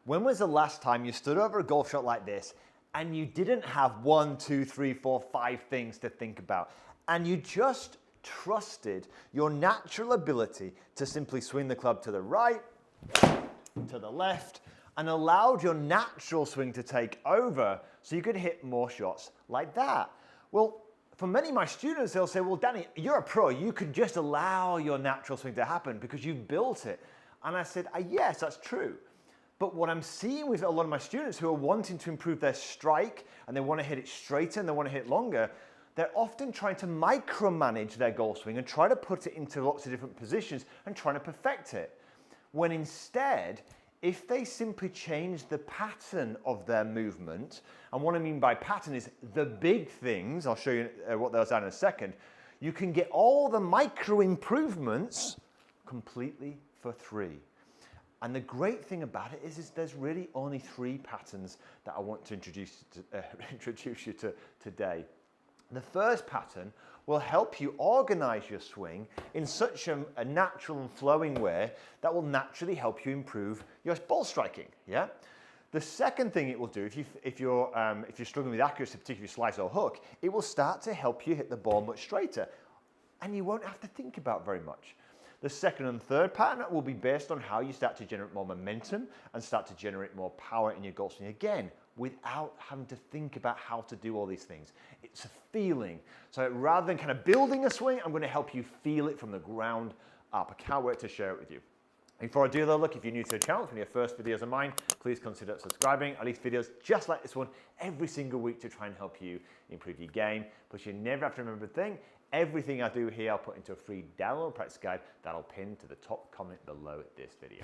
When was the last time you stood over a golf shot like this and you didn't have 1, 2, 3, 4, 5 things to think about, and you just trusted your natural ability to simply swing the club to the right, to the left, and allowed your natural swing to take over so you could hit more shots like that? Well, for many of my students, they'll say, well, Danny, you're a pro. You could just allow your natural swing to happen because you've built it. And I said, yes, that's true. But what I'm seeing with a lot of my students who are wanting to improve their strike and they want to hit it straighter and they want to hit longer, they're often trying to micromanage their golf swing and try to put it into lots of different positions and trying to perfect it. When instead, if they simply change the pattern of their movement, and what I mean by pattern is the big things, I'll show you what those are in a second, you can get all the micro improvements completely for free. And the great thing about it is there's really only 3 patterns that I want to introduce you to today. The first pattern will help you organize your swing in such a natural and flowing way that will naturally help you improve your ball striking. Yeah. The second thing it will do, if you're struggling with accuracy, particularly slice or hook, it will start to help you hit the ball much straighter, and you won't have to think about very much. The second and third pattern will be based on how you start to generate more momentum and start to generate more power in your golf swing again, without having to think about how to do all these things. It's a feeling. So rather than kind of building a swing, I'm going to help you feel it from the ground up. I can't wait to share it with you. Before I do though, look, if you're new to the channel, from your first videos of mine, please consider subscribing. I release videos just like this one every single week to try and help you improve your game. But you never have to remember a thing. Everything I do here, I'll put into a free download practice guide that I'll pin to the top comment below this video.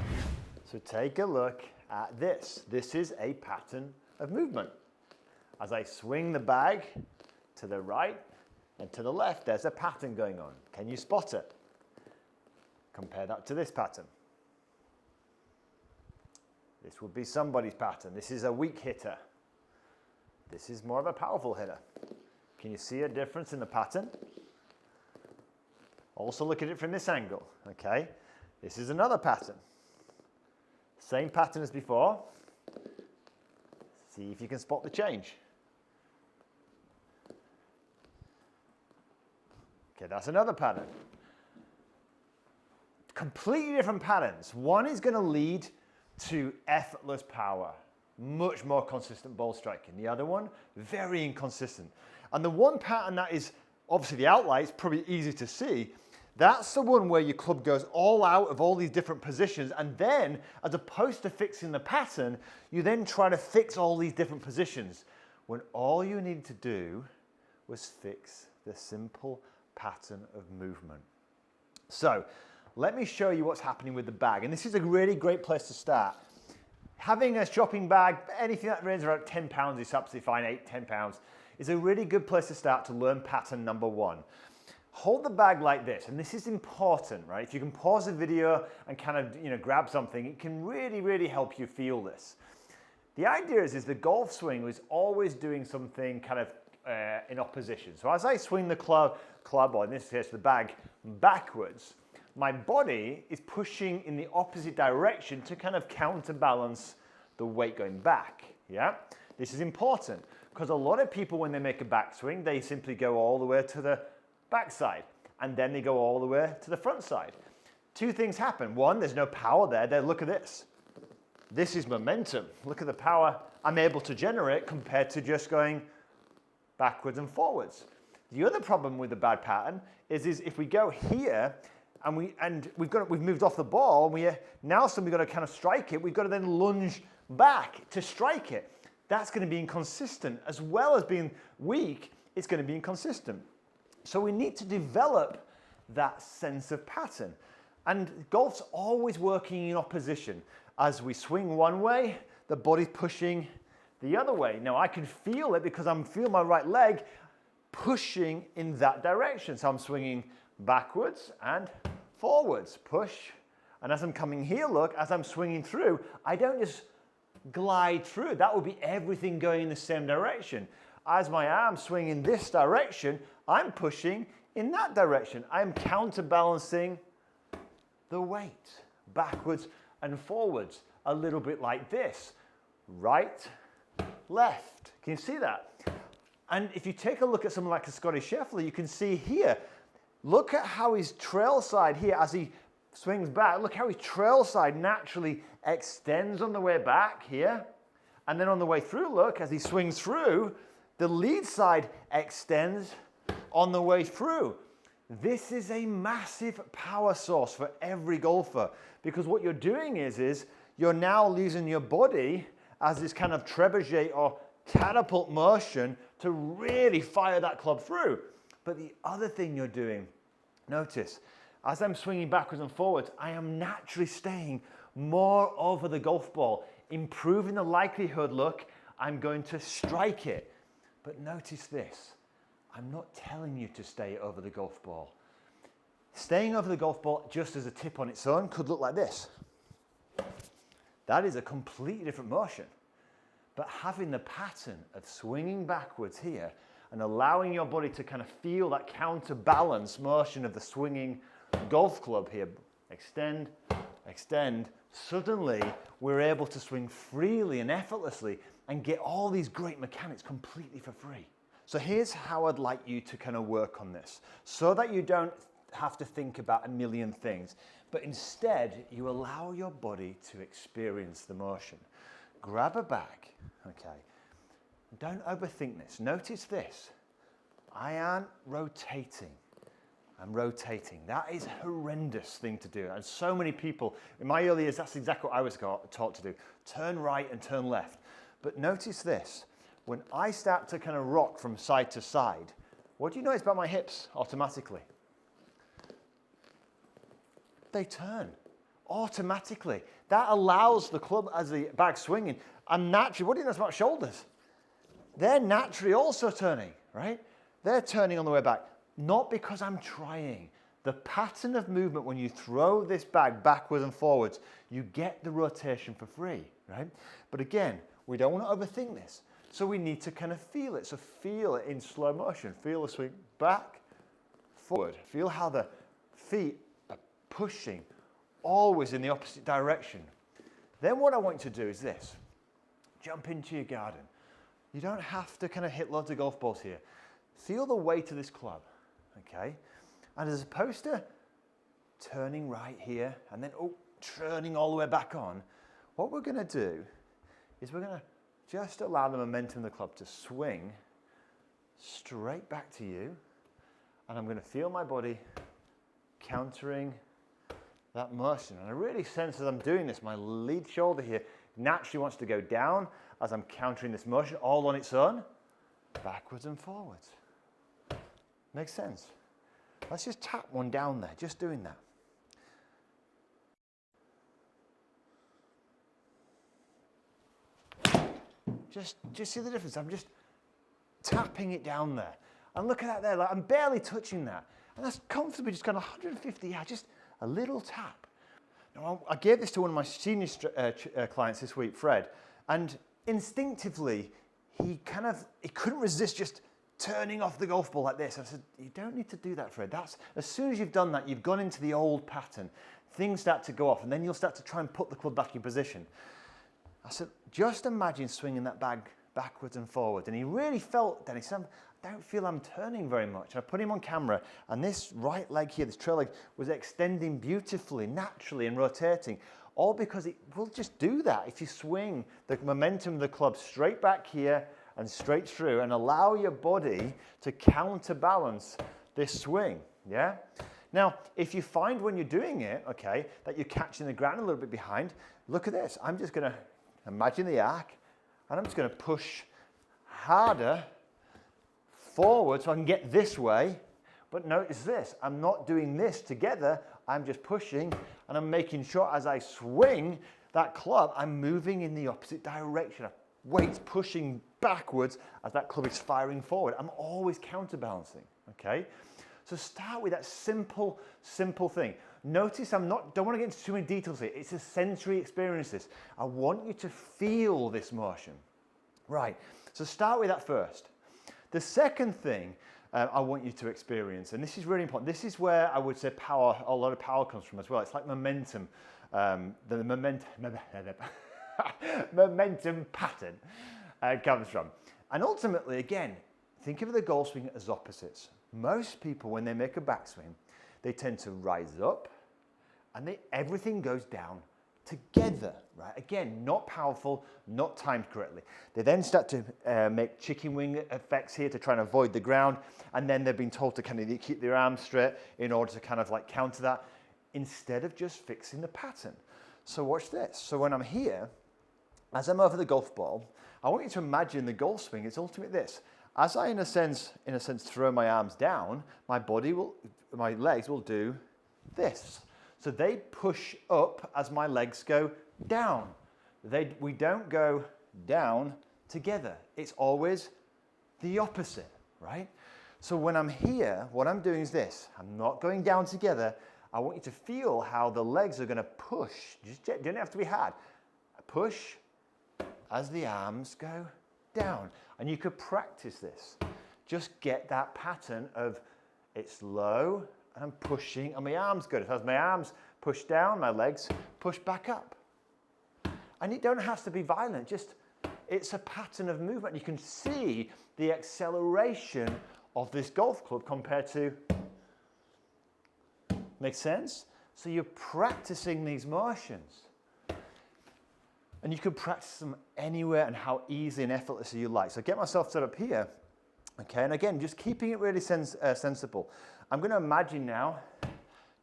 So take a look at this. This is a pattern of movement. As I swing the bag to the right and to the left, there's a pattern going on. Can you spot it? Compare that to this pattern. This would be somebody's pattern. This is a weak hitter. This is more of a powerful hitter. Can you see a difference in the pattern? Also look at it from this angle, okay? This is another pattern. Same pattern as before. See if you can spot the change. Okay, that's another pattern. Completely different patterns. One is going to lead to effortless power, much more consistent ball striking. The other one, very inconsistent. And the one pattern that is obviously the outlier, it's probably easy to see, that's the one where your club goes all out of all these different positions, and then, as opposed to fixing the pattern, you then try to fix all these different positions, when all you needed to do was fix the simple pattern of movement. So, let me show you what's happening with the bag, and this is a really great place to start. Having a shopping bag, anything that ranges around 10 pounds is absolutely fine, 8, 10 pounds, is a really good place to start to learn pattern number 1. Hold the bag like this, and this is important, right? If you can pause the video and kind of, grab something, it can really, really help you feel this. The idea is the golf swing is always doing something kind of in opposition. So as I swing the club, or in this case the bag, backwards, my body is pushing in the opposite direction to kind of counterbalance the weight going back, yeah? This is important, because a lot of people, when they make a backswing, they simply go all the way to the backside, and then they go all the way to the front side. 2 things happen. One, there's no power there. Look at this. This is momentum. Look at the power I'm able to generate compared to just going backwards and forwards. The other problem with the bad pattern is if we go here and we've moved off the ball, now we've got to kind of strike it. We've got to then lunge back to strike it. That's going to be inconsistent. As well as being weak, it's going to be inconsistent. So we need to develop that sense of pattern. And golf's always working in opposition. As we swing one way, the body's pushing the other way. Now I can feel it because I'm feeling my right leg pushing in that direction. So I'm swinging backwards and forwards, push. And as I'm coming here, look, as I'm swinging through, I don't just glide through. That would be everything going in the same direction. As my arm's swinging in this direction, I'm pushing in that direction. I'm counterbalancing the weight backwards and forwards. a little bit like this. Right, left. Can you see that? And if you take a look at someone like a Scottish Scheffler, you can see here, look at how his trail side here, as he swings back, look how his trail side naturally extends on the way back here. And then on the way through, look, as he swings through, the lead side extends on the way through. This is a massive power source for every golfer, because what you're doing is you're now using your body as this kind of trebuchet or catapult motion to really fire that club through. But the other thing you're doing, notice, as I'm swinging backwards and forwards, I am naturally staying more over the golf ball, improving the likelihood, look, I'm going to strike it. But notice this, I'm not telling you to stay over the golf ball. Staying over the golf ball just as a tip on its own could look like this. That is a completely different motion. But having the pattern of swinging backwards here and allowing your body to kind of feel that counterbalance motion of the swinging golf club here, extend, extend, suddenly we're able to swing freely and effortlessly and get all these great mechanics completely for free. So here's how I'd like you to kind of work on this, so that you don't have to think about a million things, but instead you allow your body to experience the motion. Grab a bag, okay? Don't overthink this. Notice this. I aren't rotating. I'm rotating. That is a horrendous thing to do. And so many people, in my early years, that's exactly what I was taught to do. Turn right and turn left. But notice this. When I start to kind of rock from side to side, what do you notice about my hips automatically? They turn automatically. That allows the club as the bag's swinging. And naturally, what do you notice about shoulders? They're naturally also turning, right? They're turning on the way back. Not because I'm trying. The pattern of movement when you throw this bag backwards and forwards, you get the rotation for free, right? But again, we don't want to overthink this. So we need to kind of feel it. So feel it in slow motion. Feel the swing back, forward. Feel how the feet are pushing always in the opposite direction. Then what I want you to do is this. Jump into your garden. You don't have to kind of hit loads of golf balls here. Feel the weight of this club, okay? And as opposed to turning right here and then turning all the way back on, what we're going to do is we're going to just allow the momentum of the club to swing straight back to you. And I'm going to feel my body countering that motion. And I really sense as I'm doing this, my lead shoulder here naturally wants to go down as I'm countering this motion all on its own, backwards and forwards. Makes sense? Let's just tap one down there, just doing that. Just see the difference. I'm just tapping it down there. And look at that there, like I'm barely touching that. And that's comfortably just gone 150 yards, just a little tap. Now, I gave this to one of my senior clients this week, Fred, and instinctively, he couldn't resist just turning off the golf ball like this. I said, you don't need to do that, Fred. As soon as you've done that, you've gone into the old pattern. Things start to go off, and then you'll start to try and put the club back in position. I said, just imagine swinging that bag backwards and forwards. And he really felt, Dennis, I don't feel I'm turning very much. And I put him on camera, and this right leg here, this trail leg, was extending beautifully, naturally, and rotating. All because it will just do that. If you swing the momentum of the club straight back here and straight through and allow your body to counterbalance this swing, yeah? Now, if you find when you're doing it, okay, that you're catching the ground a little bit behind, look at this. I'm just going to imagine the arc, and I'm just going to push harder forward so I can get this way. But notice this, I'm not doing this together, I'm just pushing, and I'm making sure as I swing that club, I'm moving in the opposite direction. Weight's pushing backwards as that club is firing forward. I'm always counterbalancing, okay? So start with that simple thing. Notice don't want to get into too many details here. It's a sensory experience this. I want you to feel this motion. Right, so start with that first. The second thing I want you to experience, and this is really important, this is where I would say a lot of power comes from as well. It's like momentum. the momentum pattern comes from. And ultimately, again, think of the golf swing as opposites. Most people, when they make a backswing, they tend to rise up and everything goes down together, right? Again, not powerful, not timed correctly. They then start to make chicken wing effects here to try and avoid the ground, and then they've been told to kind of keep their arms straight in order to kind of like counter that, instead of just fixing the pattern. So watch this. So when I'm here, as I'm over the golf ball, I want you to imagine the golf swing is ultimately this. As I, in a sense, throw my arms down, my legs will do this. So they push up as my legs go down. We don't go down together. It's always the opposite, right? So when I'm here, what I'm doing is this. I'm not going down together. I want you to feel how the legs are going to push. You don't have to be hard. Push as the arms go down. And you could practice this. Just get that pattern of it's low and I'm pushing and my arms go. As my arms push down, my legs push back up. And it don't have to be violent, just it's a pattern of movement. You can see the acceleration of this golf club compared to, make sense? So you're practicing these motions. And you can practice them anywhere and how easy and effortlessly you like. So get myself set up here, okay? And again, just keeping it really sensible. I'm going to imagine now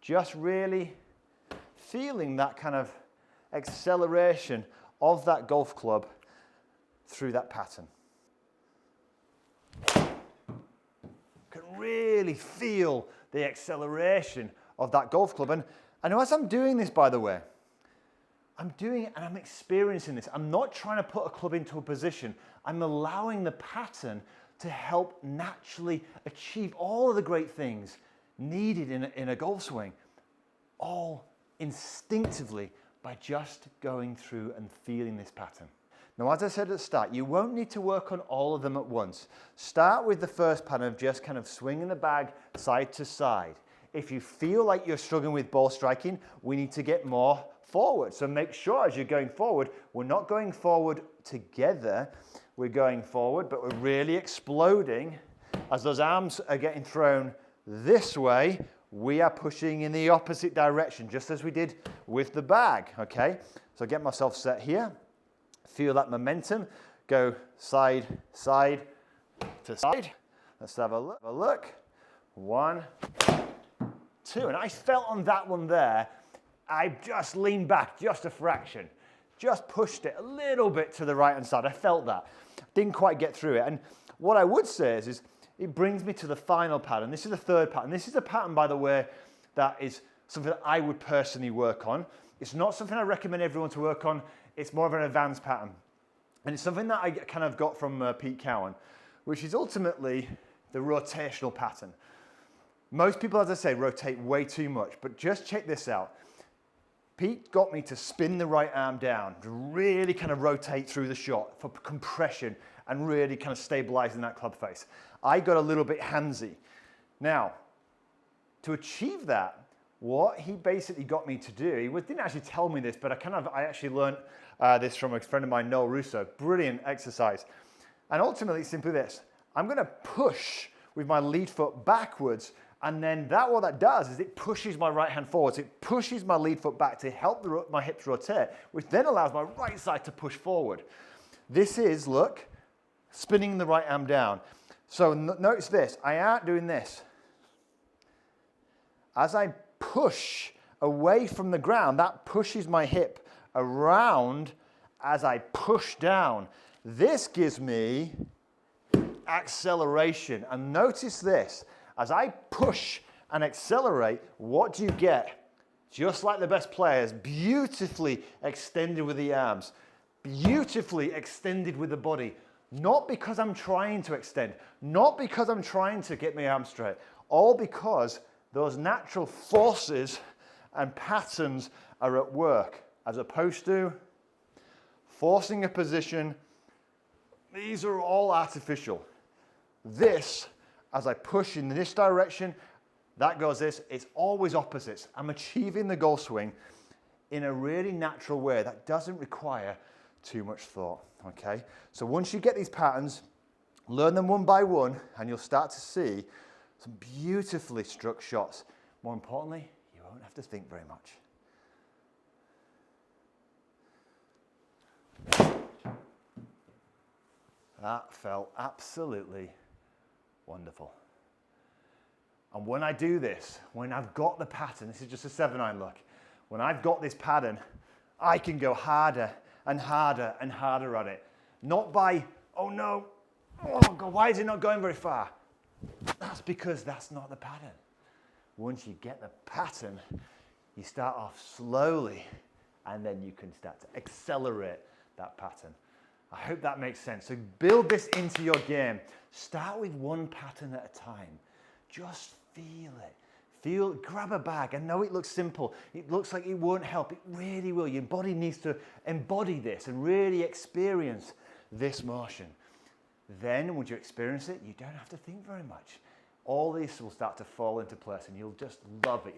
just really feeling that kind of acceleration of that golf club through that pattern. You can really feel the acceleration of that golf club. And as I'm doing this, by the way, I'm doing it and I'm experiencing this. I'm not trying to put a club into a position. I'm allowing the pattern to help naturally achieve all of the great things needed in a golf swing, all instinctively by just going through and feeling this pattern. Now, as I said at the start, you won't need to work on all of them at once. Start with the first pattern of just kind of swinging the bag side to side. If you feel like you're struggling with ball striking, we need to get more forward. So make sure as you're going forward, we're not going forward together. We're going forward, but we're really exploding. As those arms are getting thrown this way, we are pushing in the opposite direction, just as we did with the bag, okay? So get myself set here. Feel that momentum. Go side, side to side. Let's have a look. 1, 2. And I felt on that one there, I just leaned back just a fraction. Just pushed it a little bit to the right-hand side. I felt that. Didn't quite get through it. And what I would say is it brings me to the final pattern. This is the third pattern. This is a pattern, by the way, that is something that I would personally work on. It's not something I recommend everyone to work on. It's more of an advanced pattern. And it's something that I kind of got from Pete Cowan, which is ultimately the rotational pattern. Most people, as I say, rotate way too much, but just check this out. Pete got me to spin the right arm down, to really kind of rotate through the shot for compression and really kind of stabilizing that club face. I got a little bit handsy. Now, to achieve that, what he basically got me to do, he didn't actually tell me this, but I actually learned this from a friend of mine, Noel Russo. Brilliant exercise. And ultimately, it's simply this. I'm going to push with my lead foot backwards, and then what that does is it pushes my right hand forwards. It pushes my lead foot back to help my hips rotate, which then allows my right side to push forward. This is, look, spinning the right arm down. So notice this. I aren't doing this. As I push away from the ground, that pushes my hip around as I push down. This gives me acceleration. And notice this. As I push and accelerate, what do you get? Just like the best players, beautifully extended with the arms, beautifully extended with the body. Not because I'm trying to extend, not because I'm trying to get my arms straight, all because those natural forces and patterns are at work, as opposed to forcing a position. These are all artificial. This, as I push in this direction, that goes this. It's always opposites. I'm achieving the golf swing in a really natural way that doesn't require too much thought, okay? So once you get these patterns, learn them one by one, and you'll start to see some beautifully struck shots. More importantly, you won't have to think very much. That felt absolutely wonderful. And when I do this, when I've got the pattern, this is just a 7-iron look, when I've got this pattern, I can go harder and harder and harder at it. Not by, oh no, oh God, why is it not going very far? That's because that's not the pattern. Once you get the pattern, you start off slowly, and then you can start to accelerate that pattern. I hope that makes sense. So build this into your game. Start with one pattern at a time. Just feel it. Grab a bag. I know it looks simple. It looks like it won't help. It really will. Your body needs to embody this and really experience this motion. Then, once you experience it, you don't have to think very much. All this will start to fall into place, and you'll just love it.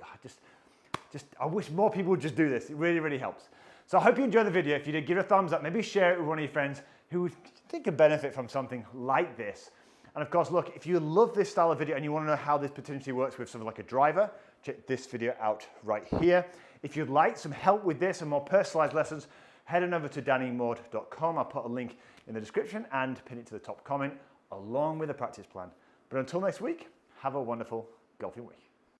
I wish more people would just do this. It really, really helps. So I hope you enjoyed the video. If you did, give it a thumbs up. Maybe share it with one of your friends who would think could benefit from something like this. And of course, look, if you love this style of video and you want to know how this potentially works with something like a driver, check this video out right here. If you'd like some help with this and more personalized lessons, head on over to dannymaude.com. I'll put a link in the description and pin it to the top comment along with a practice plan. But until next week, have a wonderful golfing week.